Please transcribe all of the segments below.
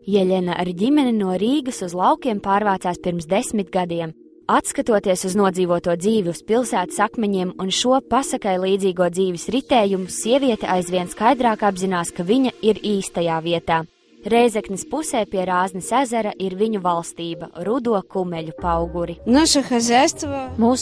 Jeļena ar ģimeni no Rīgas uz laukiem pārvācās pirms 10 gadiem. Atskatoties uz nodzīvoto dzīvi uz pilsētas akmeņiem un šo pasakai līdzīgo dzīves ritējumu, sieviete aizvien skaidrāk apzinās, ka viņa ir īstajā vietā. Rēzeknes pusē pie Rāznes ezera ir viņu valstība, rudo kumeļu pauguri. Mūsu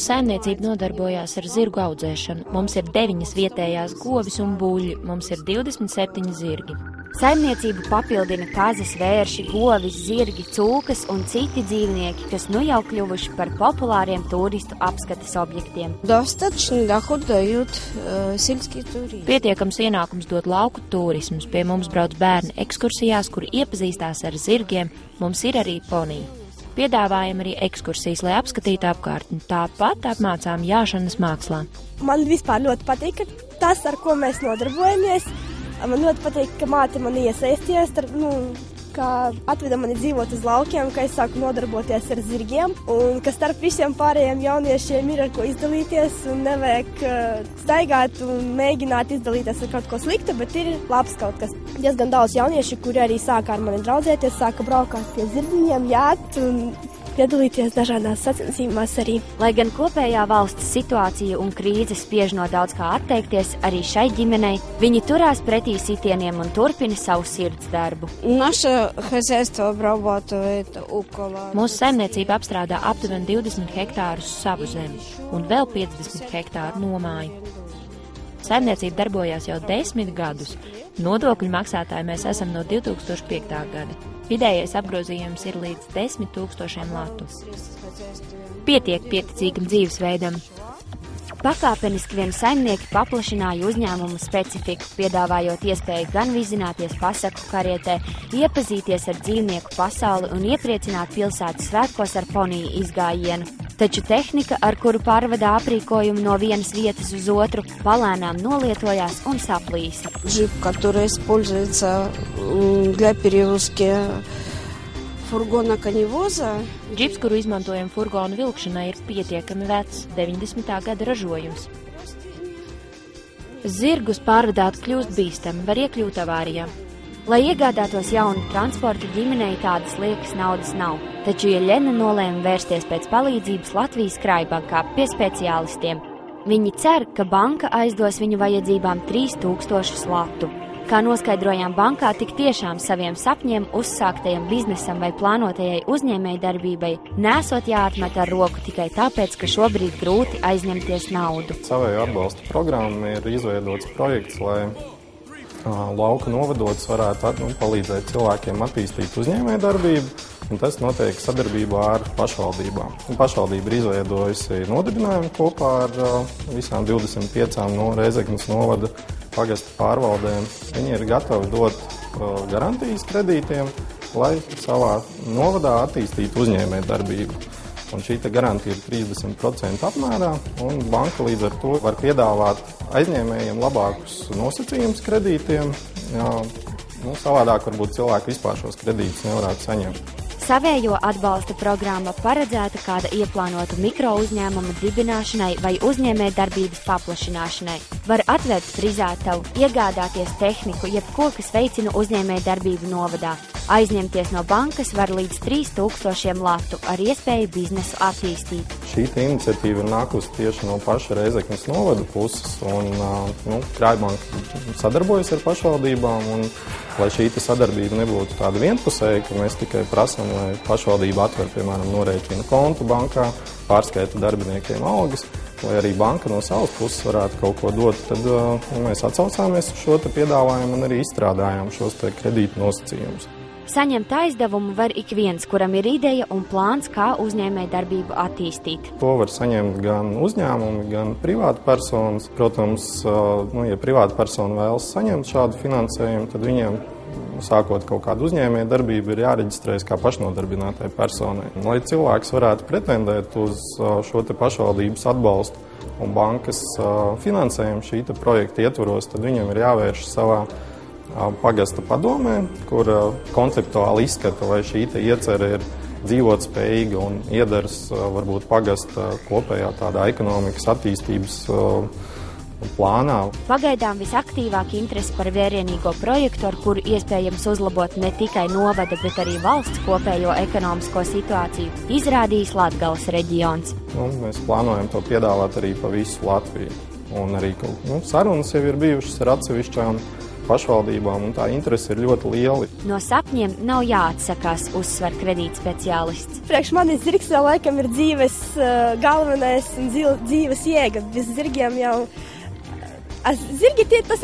saimniecība nodarbojās ar zirgu audzēšanu. Mums ir 9 vietējās govis un buļļi, mums ir 27 zirgi. Saimniecību papildina kazas, vērši, govis, zirgi, cūkas un citi dzīvnieki, kas nu jau kļuvuši par populāriem turistu apskates objektiem. Pietiekams ienākums dod lauku turismus. Pie mums brauc bērni ekskursijās, kuri iepazīstās ar zirgiem. Mums ir arī ponija. Piedāvājam arī ekskursijas, lai apskatītu apkārtni. Tāpat apmācām jāšanas mākslā. Man vispār ļoti patīk tas, ar ko mēs nodarbojamies. Man ļoti patīk, ka māte man iesaistījās, ka atveda mani dzīvot uz laukiem, ka es sāku nodarboties ar zirgiem, un ka starp visiem pārējiem jauniešiem ir ar ko izdalīties, un nevajag staigāt un mēģināt izdalīties ar kaut ko sliktu, bet ir labs kaut kas. Diezgan daudz jaunieši, kuri arī sāka ar mani draudzēties, sāka braukāt pie zirdziņiem, jāt un piedalīties dažādās sacensībās arī. Lai gan kopējā valsts situācija un krīze spiež no daudz kā atteikties, arī šai ģimenei viņi turās pretī sitieniem un turpina savu sirds darbu. Mūsu saimniecība apstrādā aptuveni 20 hektārus savu zemi un vēl 50 hektāru nomāju. Saimniecība darbojās jau 10 gadus. Nodokļu maksātāji mēs esam no 2005. gada. Vidējais apgrozījums ir līdz 10 000 latu. Pietiek pieticīgam dzīvesveidam. Pakāpeniski vien saimnieki paplašināja uzņēmumu specifiku, piedāvājot iespēju gan vizināties pasaku karietē, iepazīties ar dzīvnieku pasauli un iepriecināt pilsētas svētkos ar poniju izgājienu. Taču tehnika, ar kuru pārvadā aprīkojumu no vienas vietas uz otru, palēnām nolietojās un saplīsa. Džips, kuru izmantojam furgonu vilkšanai, ir pietiekami vecs, 90. gada ražojums. Zirgus pārvadāt kļūst bīstami, var iekļūt avārijā. Lai iegādātos jaunu transportu, ģimenei tādas liekas naudas nav, taču Jeļena nolēma vērsties pēc palīdzības Latvijas Krājbankā pie speciālistiem. Viņi cer, ka banka aizdos viņu vajadzībām 3000 latu. Kā noskaidrojām bankā, tik tiešām saviem sapņiem, uzsāktajam biznesam vai plānotajai uzņēmēju darbībai nesot jāatmet ar roku tikai tāpēc, ka šobrīd grūti aizņemties naudu. Savēju atbalsta programma ir izveidots projekts, lai lauka novadots varētu palīdzēt cilvēkiem attīstīt uzņēmēju darbību, un tas notiek sadarbībā ar pašvaldībām. Pašvaldība ir izveidojusi nodibinājumu kopā ar visām 25 no Rēzeknes novada pagasta pārvaldēm. Viņi ir gatavi dot garantijas kredītiem, lai savā novadā attīstītu uzņēmēju darbību. Un šī garantija ir 30% apmērā, un banka līdz ar to var piedāvāt aizņēmējiem labākus nosacījumus kredītiem. Savādāk varbūt cilvēki vispār šos kredītus nevarētu saņemt. Savējo atbalsta programma paredzēta kāda ieplānota mikro uzņēmuma dibināšanai vai uzņēmēju darbības paplašināšanai. Var atvērt frizētavu, iegādāties tehniku, jebko, kas veicina uzņēmēju darbību novadā. Aizņemties no bankas var līdz 3000 latu ar iespēju biznesu attīstīt. Šī iniciatīva ir nākusi tieši no paša Rēzeknes novada puses, un Krājbanka sadarbojas ar pašvaldībām, un lai šī sadarbība nebūtu tāda vienpusēja, ka mēs tikai prasam, lai pašvaldība atver, piemēram, norēķina kontu bankā, pārskaita darbiniekiem algas, lai arī banka no savas puses varētu kaut ko dot, tad mēs atsaucāmies uz šo piedāvājumu un arī izstrādājām šos kredītu nosacījumus. Saņemt aizdevumu var ik viens, kuram ir ideja un plāns, kā uzņēmēju darbību attīstīt. To var saņemt gan uzņēmumi, gan privāta personas. Protams, ja privāta persona vēlas saņemt šādu finansējumu, tad viņiem, sākot kaut kādu uzņēmēju darbību, ir jāreģistrējas kā pašnodarbinātai personai. Lai cilvēks varētu pretendēt uz šo pašvaldības atbalstu un bankas finansējumu šī projekta ietvaros, tad viņam ir jāvērš savā pagasta padomē, kur konceptuāli izskata, vai šī iecerē ir dzīvotspējīga un iedars varbūt pagasta kopējā tādā ekonomikas attīstības plānā. Pagaidām visaktīvāk interesi par vērienīgo projektu, ar kuru iespējams uzlabot ne tikai novada, bet arī valsts kopējo ekonomisko situāciju, izrādījis Latgales reģions. Mēs plānojam to piedāvāt arī pa visu Latviju. Un arī sarunas jau ir bijušas ar atsevišķām pašvaldībām, un tā interese ir ļoti liela. No sapņiem nav jāatsakās, uzsver kredīt speciālists. Priekš manis zirgs jau laikam ir dzīves galvenais un dzīves jēga. Bez zirgiem jau... Zirgi tas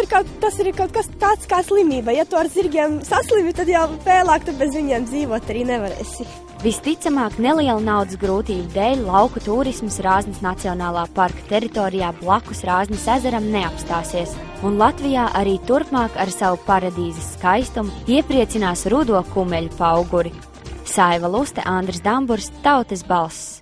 ir kaut kas tāds kā slimība. Ja tu ar zirgiem saslimi, tad jau vēlāk tu bez viņiem dzīvot arī nevarēsi. Visticamāk, neliela naudas grūtību dēļ lauku turisms Rāznas Nacionālā parka teritorijā blakus Rāznas ezeram neapstāsies, un Latvijā arī turpmāk ar savu paradīzes skaistumu iepriecinās rudo kumeļu pauguri. Saiva Luste, Andris Damburs, Tautas balss.